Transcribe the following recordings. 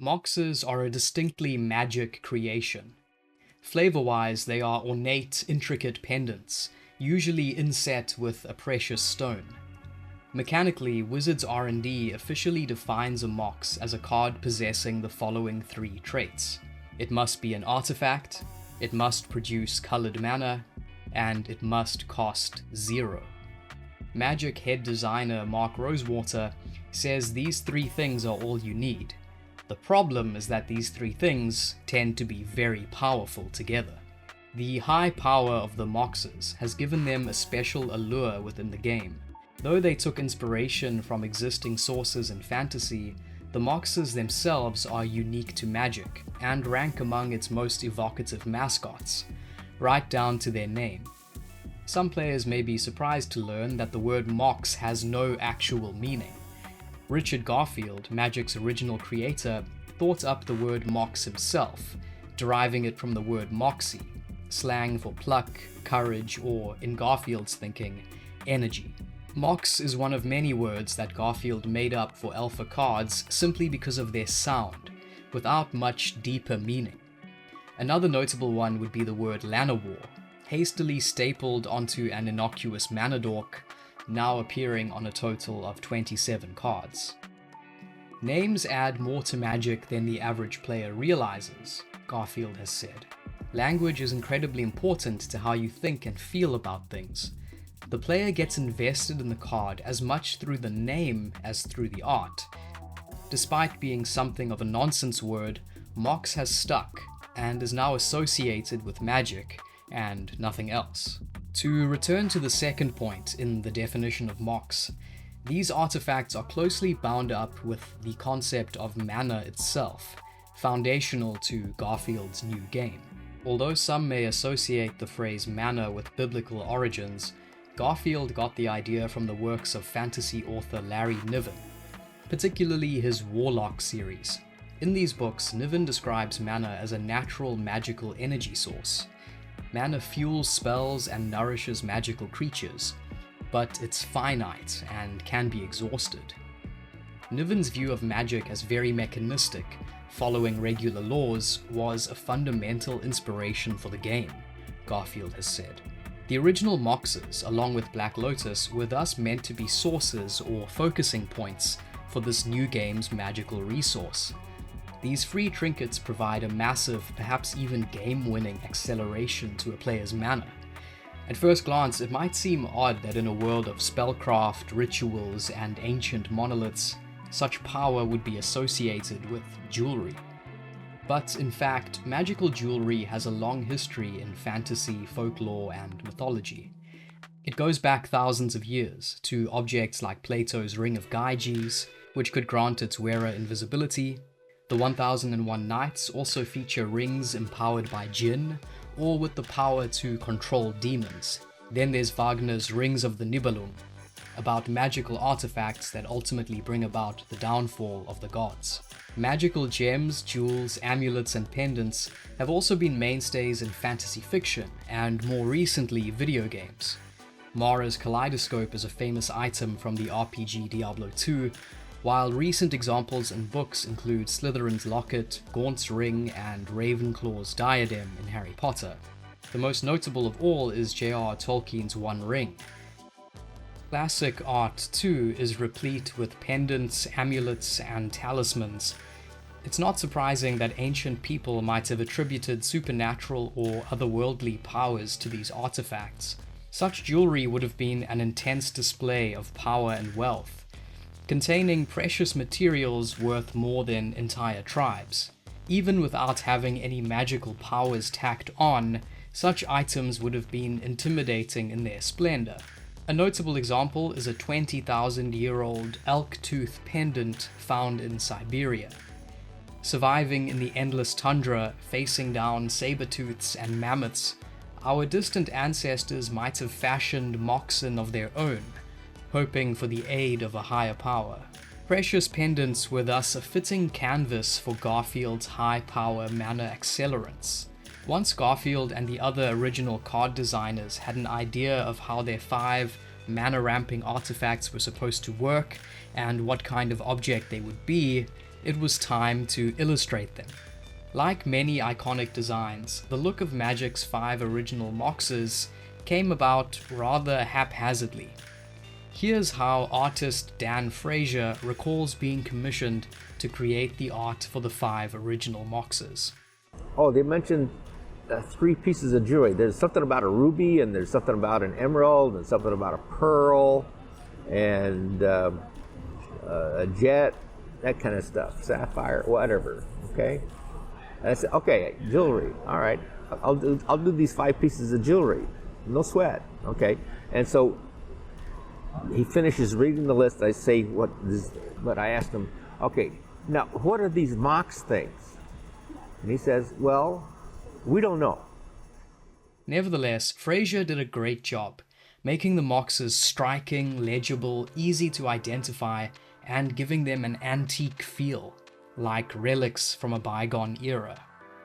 Moxes are a distinctly magic creation. Flavor-wise, they are ornate, intricate pendants, usually inset with a precious stone. Mechanically, Wizards R&D officially defines a Mox as a card possessing the following three traits. It must be an artifact, it must produce colored mana, and it must cost 0. Magic head designer Mark Rosewater says these three things are all you need. The problem is that these three things tend to be very powerful together. The high power of the Moxes has given them a special allure within the game. Though they took inspiration from existing sources in fantasy, the Moxes themselves are unique to Magic and rank among its most evocative mascots, right down to their name. Some players may be surprised to learn that the word Mox has no actual meaning. Richard Garfield, Magic's original creator, thought up the word Mox himself, deriving it from the word moxie, slang for pluck, courage, or, in Garfield's thinking, energy. Mox is one of many words that Garfield made up for alpha cards simply because of their sound, without much deeper meaning. Another notable one would be the word Llanowar, hastily stapled onto an innocuous mana dork, now appearing on a total of 27 cards. Names add more to Magic than the average player realizes, Garfield has said. Language is incredibly important to how you think and feel about things. The player gets invested in the card as much through the name as through the art. Despite being something of a nonsense word, Mox has stuck and is now associated with Magic and nothing else. To return to the second point in the definition of Mox, these artifacts are closely bound up with the concept of mana itself, foundational to Garfield's new game. Although some may associate the phrase mana with biblical origins, Garfield got the idea from the works of fantasy author Larry Niven, particularly his Warlock series. In these books, Niven describes mana as a natural magical energy source. Mana fuels spells and nourishes magical creatures, but it's finite and can be exhausted. Niven's view of magic as very mechanistic, following regular laws, was a fundamental inspiration for the game, Garfield has said. The original Moxes, along with Black Lotus, were thus meant to be sources or focusing points for this new game's magical resource. These free trinkets provide a massive, perhaps even game-winning acceleration to a player's mana. At first glance, it might seem odd that in a world of spellcraft, rituals, and ancient monoliths, such power would be associated with jewelry. But in fact, magical jewelry has a long history in fantasy, folklore, and mythology. It goes back thousands of years to objects like Plato's Ring of Gyges, which could grant its wearer invisibility. The 1001 Nights also feature rings empowered by Jinn, or with the power to control demons. Then there's Wagner's Rings of the Nibelung, about magical artifacts that ultimately bring about the downfall of the gods. Magical gems, jewels, amulets, and pendants have also been mainstays in fantasy fiction, and more recently, video games. Mara's Kaleidoscope is a famous item from the RPG Diablo 2, while recent examples in books include Slytherin's Locket, Gaunt's Ring, and Ravenclaw's Diadem in Harry Potter. The most notable of all is J.R.R. Tolkien's One Ring. Classic art, too, is replete with pendants, amulets, and talismans. It's not surprising that ancient people might have attributed supernatural or otherworldly powers to these artifacts. Such jewelry would have been an intense display of power and wealth, containing precious materials worth more than entire tribes. Even without having any magical powers tacked on, such items would have been intimidating in their splendor. A notable example is a 20,000-year-old elk tooth pendant found in Siberia. Surviving in the endless tundra, facing down saber-tooths and mammoths, our distant ancestors might have fashioned Moxen of their own, hoping for the aid of a higher power. Precious pendants were thus a fitting canvas for Garfield's high-power mana accelerants. Once Garfield and the other original card designers had an idea of how their 5 mana-ramping artifacts were supposed to work and what kind of object they would be, it was time to illustrate them. Like many iconic designs, the look of Magic's 5 original Moxes came about rather haphazardly. Here's how artist Dan Frazier recalls being commissioned to create the art for the 5 original Moxes. Oh, they mentioned 3 pieces of jewelry. There's something about a ruby, and there's something about an emerald, and something about a pearl, and a jet, that kind of stuff, sapphire, whatever. Okay, I said, okay, jewelry. All right, I'll do these 5 pieces of jewelry. No sweat. Okay, and so he finishes reading the list. I say but I asked him, okay, now what are these Mox things? And he says, well, we don't know. Nevertheless, Frazier did a great job, making the Moxes striking, legible, easy to identify, and giving them an antique feel, like relics from a bygone era.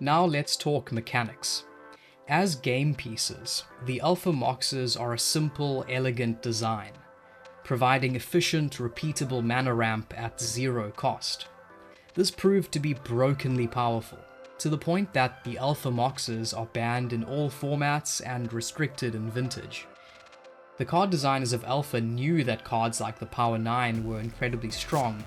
Now let's talk mechanics. As game pieces, the Alpha Moxes are a simple, elegant design, providing efficient, repeatable mana ramp at 0 cost. This proved to be brokenly powerful, to the point that the Alpha Moxes are banned in all formats and restricted in Vintage. The card designers of Alpha knew that cards like the Power 9 were incredibly strong,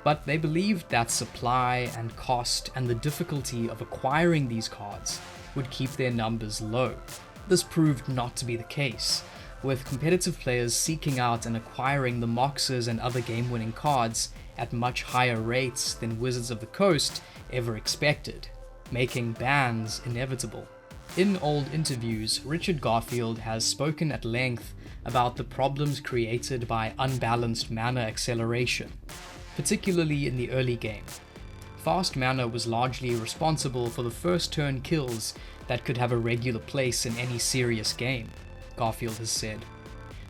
but they believed that supply and cost and the difficulty of acquiring these cards would keep their numbers low. This proved not to be the case, with competitive players seeking out and acquiring the Moxes and other game-winning cards at much higher rates than Wizards of the Coast ever expected, making bans inevitable. In old interviews, Richard Garfield has spoken at length about the problems created by unbalanced mana acceleration, particularly in the early game. Fast mana was largely responsible for the first turn kills that could have a regular place in any serious game, Garfield has said.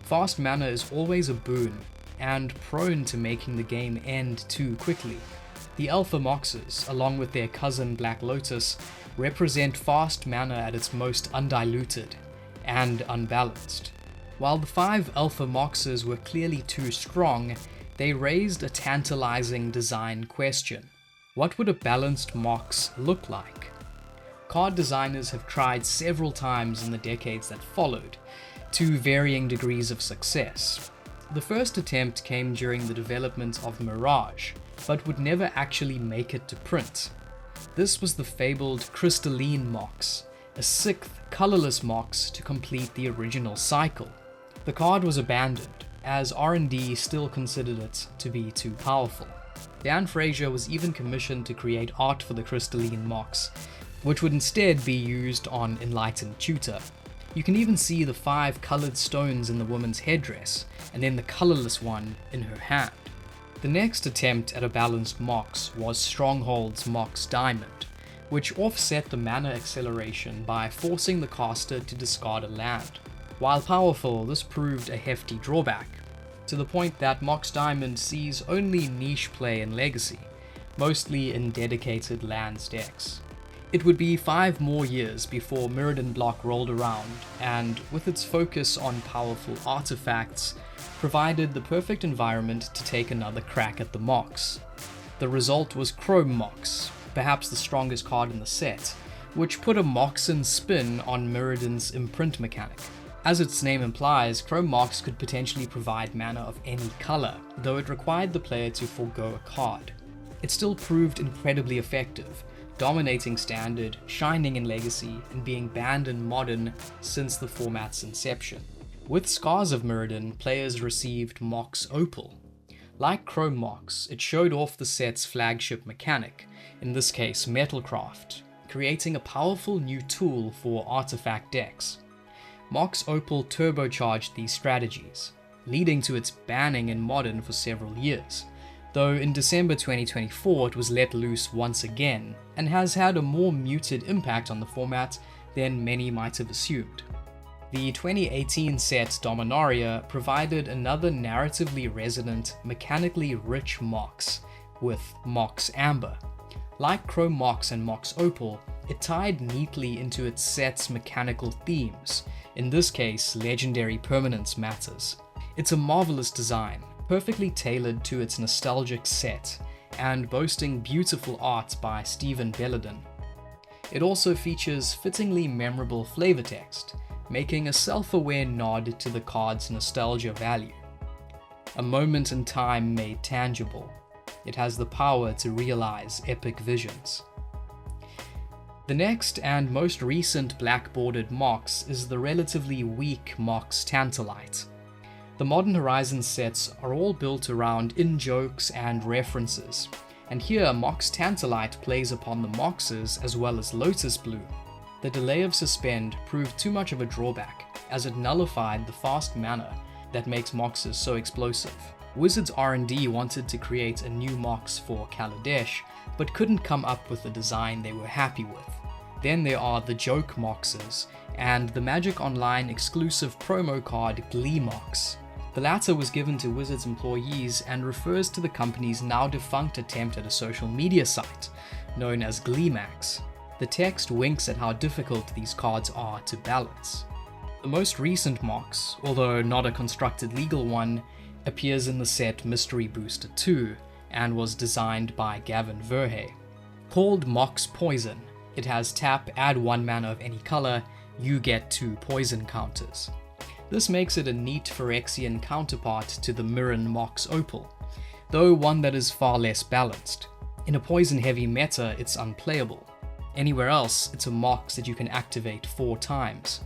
Fast mana is always a boon, and prone to making the game end too quickly. The Alpha Moxes, along with their cousin Black Lotus, represent fast mana at its most undiluted and unbalanced. While the 5 Alpha Moxes were clearly too strong, they raised a tantalizing design question. What would a balanced Mox look like? Card designers have tried several times in the decades that followed, to varying degrees of success. The first attempt came during the development of Mirage, but would never actually make it to print. This was the fabled Crystalline Mox, a 6th colorless Mox to complete the original cycle. The card was abandoned, as R&D still considered it to be too powerful. Dan Frazier was even commissioned to create art for the Crystalline Mox, which would instead be used on Enlightened Tutor. You can even see the 5 colored stones in the woman's headdress, and then the colorless one in her hand. The next attempt at a balanced Mox was Stronghold's Mox Diamond, which offset the mana acceleration by forcing the caster to discard a land. While powerful, this proved a hefty drawback, to the point that Mox Diamond sees only niche play in Legacy, mostly in dedicated lands decks. It would be 5 more years before Mirrodin Block rolled around, and with its focus on powerful artifacts, provided the perfect environment to take another crack at the Mox. The result was Chrome Mox, perhaps the strongest card in the set, which put a Moxen spin on Mirrodin's imprint mechanic. As its name implies, Chrome Mox could potentially provide mana of any color, though it required the player to forego a card. It still proved incredibly effective, dominating Standard, shining in Legacy, and being banned in Modern since the format's inception. With Scars of Mirrodin, players received Mox Opal. Like Chrome Mox, it showed off the set's flagship mechanic, in this case Metalcraft, creating a powerful new tool for artifact decks. Mox Opal turbocharged these strategies, leading to its banning in Modern for several years, though in December 2024 it was let loose once again, and has had a more muted impact on the format than many might have assumed. The 2018 set Dominaria provided another narratively resonant, mechanically rich Mox, with Mox Amber. Like Chrome Mox and Mox Opal, it tied neatly into its set's mechanical themes, in this case legendary permanence matters. It's a marvelous design, perfectly tailored to its nostalgic set, and boasting beautiful art by Stephen Belladin. It also features fittingly memorable flavor text, making a self-aware nod to the card's nostalgia value. A moment in time made tangible, it has the power to realize epic visions. The next and most recent black-bordered Mox is the relatively weak Mox Tantalite. The Modern Horizons sets are all built around in-jokes and references, and here Mox Tantalite plays upon the Moxes as well as Lotus Blue. The delay of Suspend proved too much of a drawback, as it nullified the fast mana that makes Moxes so explosive. Wizards R&D wanted to create a new Mox for Kaladesh, but couldn't come up with a design they were happy with. Then there are the Joke Moxes, and the Magic Online exclusive promo card Glee Mox. The latter was given to Wizards employees and refers to the company's now defunct attempt at a social media site, known as GleeMax. The text winks at how difficult these cards are to balance. The most recent Mox, although not a constructed legal one, appears in the set Mystery Booster 2 and was designed by Gavin Verhey. Called Mox Poison, it has tap, add 1 mana of any color, you get 2 poison counters. This makes it a neat Phyrexian counterpart to the Mirren Mox Opal, though one that is far less balanced. In a poison-heavy meta, it's unplayable. Anywhere else, it's a Mox that you can activate 4 times.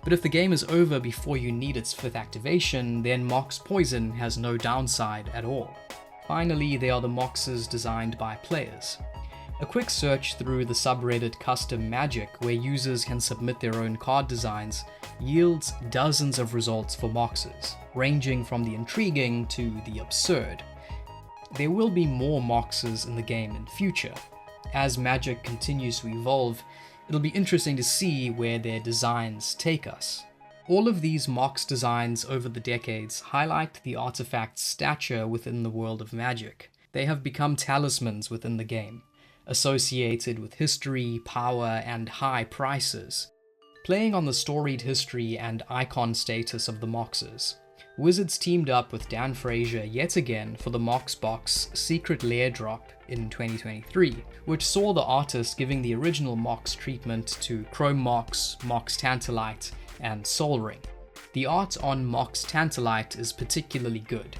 But if the game is over before you need its 5th activation, then Mox Poison has no downside at all. Finally, they are the Moxes designed by players. A quick search through the subreddit Custom Magic, where users can submit their own card designs, yields dozens of results for Moxes, ranging from the intriguing to the absurd. There will be more Moxes in the game in future. As Magic continues to evolve, it'll be interesting to see where their designs take us. All of these Mox designs over the decades highlight the artifact's stature within the world of Magic. They have become talismans within the game, associated with history, power, and high prices. Playing on the storied history and icon status of the Moxes, Wizards teamed up with Dan Frazier yet again for the Mox Box Secret Lair drop in 2023, which saw the artist giving the original Mox treatment to Chrome Mox, Mox Tantalite, and Sol Ring. The art on Mox Tantalite is particularly good,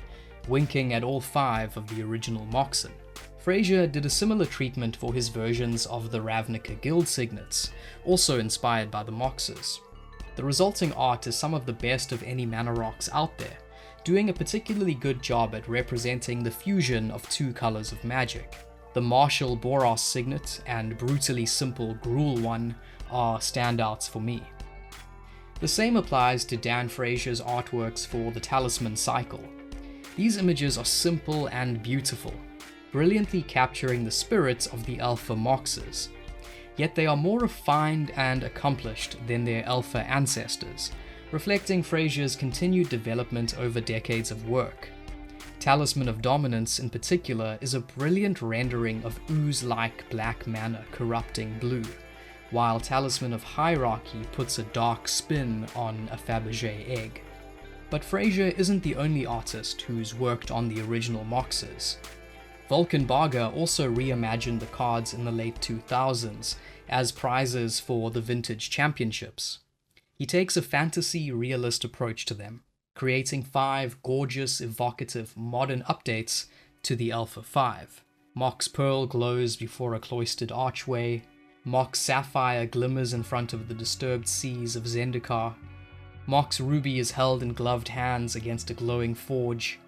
winking at all 5 of the original Moxen. Frazier did a similar treatment for his versions of the Ravnica Guild Signets, also inspired by the Moxes. The resulting art is some of the best of any mana rocks out there, doing a particularly good job at representing the fusion of 2 colors of magic. The martial Boros Signet and brutally simple Gruul one are standouts for me. The same applies to Dan Frazier's artworks for the Talisman Cycle. These images are simple and beautiful, brilliantly capturing the spirit of the Alpha Moxes. Yet they are more refined and accomplished than their Alpha ancestors, reflecting Frazier's continued development over decades of work. Talisman of Dominance in particular is a brilliant rendering of ooze-like black mana corrupting blue, while Talisman of Hierarchy puts a dark spin on a Fabergé egg. But Frazier isn't the only artist who's worked on the original Moxes. Vulcan Barger also reimagined the cards in the late 2000s as prizes for the Vintage Championships. He takes a fantasy realist approach to them, creating 5 gorgeous, evocative, modern updates to the Alpha 5. Mox Pearl glows before a cloistered archway, Mox Sapphire glimmers in front of the disturbed seas of Zendikar, Mox Ruby is held in gloved hands against a glowing forge,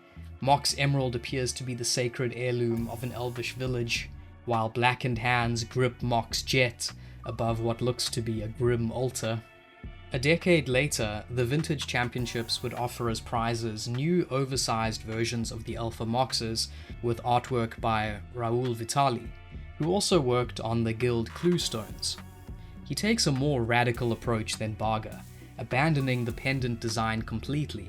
Mox Emerald appears to be the sacred heirloom of an elvish village, while blackened hands grip Mox Jet above what looks to be a grim altar. A decade later, the Vintage Championships would offer as prizes new oversized versions of the Alpha Moxes with artwork by Raoul Vitali, who also worked on the Guild Cluestones. He takes a more radical approach than Barger, abandoning the pendant design completely,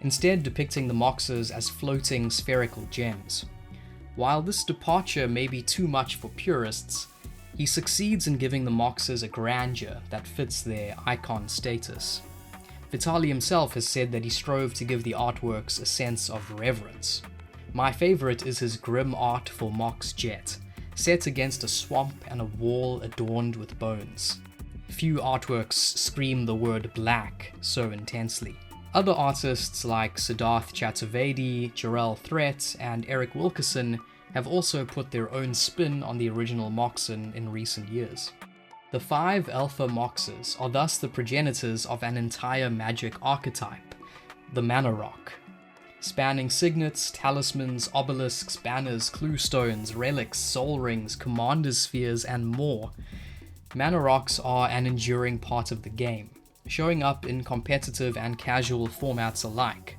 instead depicting the Moxes as floating spherical gems. While this departure may be too much for purists, he succeeds in giving the Moxes a grandeur that fits their icon status. Vitali himself has said that he strove to give the artworks a sense of reverence. My favorite is his grim art for Mox Jet, set against a swamp and a wall adorned with bones. Few artworks scream the word black so intensely. Other artists like Siddharth Chaturvedi, Jarrell Threat, and Eric Wilkerson have also put their own spin on the original Moxen in recent years. The 5 alpha Moxes are thus the progenitors of an entire magic archetype, the Mana Rock. Spanning signets, talismans, obelisks, banners, clue stones, relics, soul rings, commander's spheres, and more, Mana Rocks are an enduring part of the game, showing up in competitive and casual formats alike.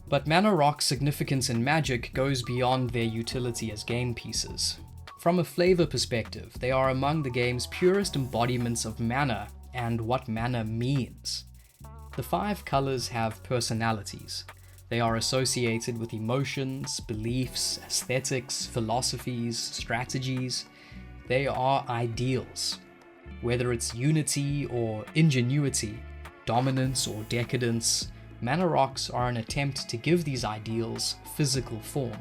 But Mana Rock's significance in Magic goes beyond their utility as game pieces. From a flavor perspective, they are among the game's purest embodiments of mana and what mana means. The 5 colors have personalities. They are associated with emotions, beliefs, aesthetics, philosophies, strategies. They are ideals. Whether it's unity or ingenuity, dominance or decadence, Mana Rocks are an attempt to give these ideals physical form.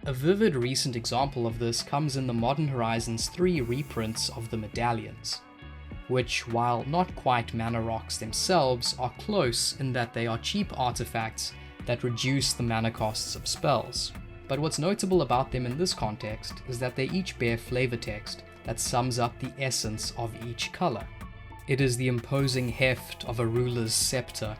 A vivid recent example of this comes in the Modern Horizons 3 reprints of the medallions, which, while not quite Mana Rocks themselves, are close in that they are cheap artifacts that reduce the mana costs of spells. But what's notable about them in this context is that they each bear flavor text that sums up the essence of each color. It is the imposing heft of a ruler's scepter,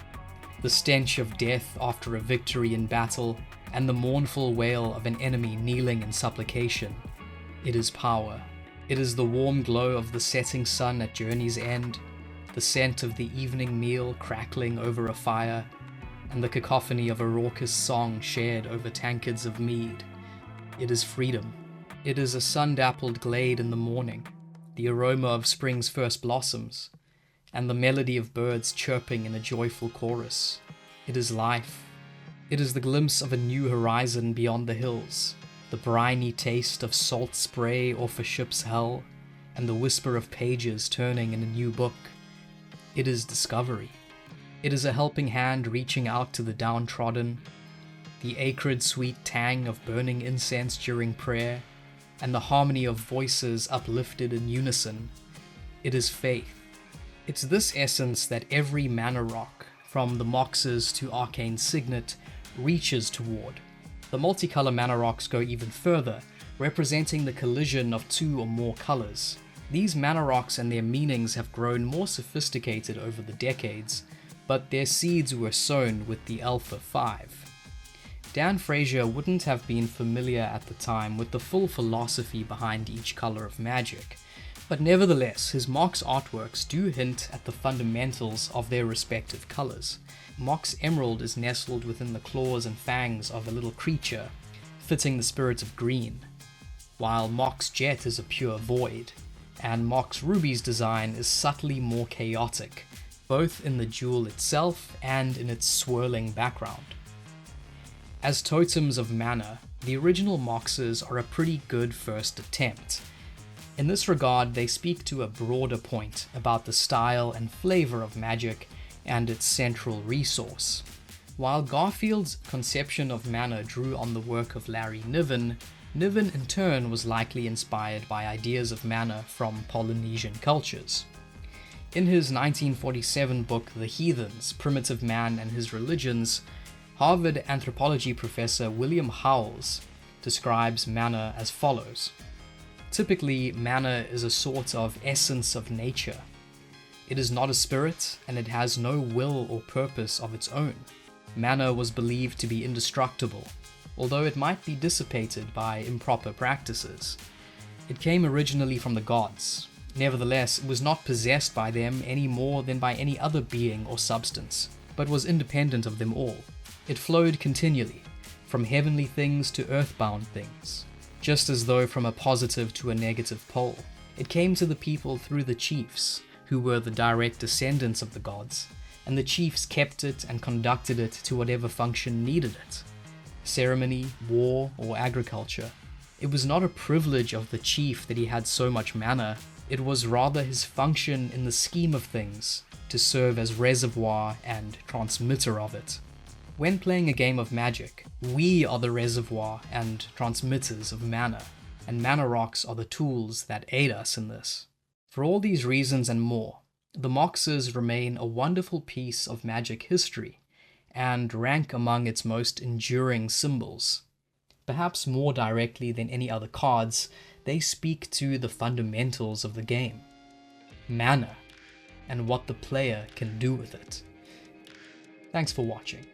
the stench of death after a victory in battle, and the mournful wail of an enemy kneeling in supplication. It is power. It is the warm glow of the setting sun at journey's end, the scent of the evening meal crackling over a fire, and the cacophony of a raucous song shared over tankards of mead. It is freedom. It is a sun-dappled glade in the morning, the aroma of spring's first blossoms, and the melody of birds chirping in a joyful chorus. It is life. It is the glimpse of a new horizon beyond the hills, the briny taste of salt spray off a ship's hull, and the whisper of pages turning in a new book. It is discovery. It is a helping hand reaching out to the downtrodden, the acrid sweet tang of burning incense during prayer, and the harmony of voices uplifted in unison. It is faith. It's this essence that every Mana Rock, from the Moxes to Arcane Signet, reaches toward. The multicolor Mana Rocks go even further, representing the collision of 2 or more colors. These Mana Rocks and their meanings have grown more sophisticated over the decades, but their seeds were sown with the Alpha 5. Dan Frazier wouldn't have been familiar at the time with the full philosophy behind each color of magic, but nevertheless his Mox artworks do hint at the fundamentals of their respective colors. Mox Emerald is nestled within the claws and fangs of a little creature, fitting the spirit of green, while Mox Jet is a pure void, and Mox Ruby's design is subtly more chaotic, both in the jewel itself and in its swirling background. As totems of mana, the original Moxes are a pretty good first attempt. In this regard, they speak to a broader point about the style and flavor of magic and its central resource. While Garfield's conception of mana drew on the work of Larry Niven, Niven in turn was likely inspired by ideas of mana from Polynesian cultures. In his 1947 book The Heathens, Primitive Man and His Religions, Harvard anthropology professor William Howells describes mana as follows. Typically, mana is a sort of essence of nature. It is not a spirit, and it has no will or purpose of its own. Mana was believed to be indestructible, although it might be dissipated by improper practices. It came originally from the gods. Nevertheless, it was not possessed by them any more than by any other being or substance, but was independent of them all. It flowed continually, from heavenly things to earthbound things, just as though from a positive to a negative pole. It came to the people through the chiefs, who were the direct descendants of the gods, and the chiefs kept it and conducted it to whatever function needed it. Ceremony, war, or agriculture. It was not a privilege of the chief that he had so much mana. It was rather his function in the scheme of things to serve as reservoir and transmitter of it. When playing a game of Magic, we are the reservoir and transmitters of mana, and mana rocks are the tools that aid us in this. For all these reasons and more, the Moxes remain a wonderful piece of Magic history, and rank among its most enduring symbols. Perhaps more directly than any other cards, they speak to the fundamentals of the game, mana, and what the player can do with it. Thanks for watching.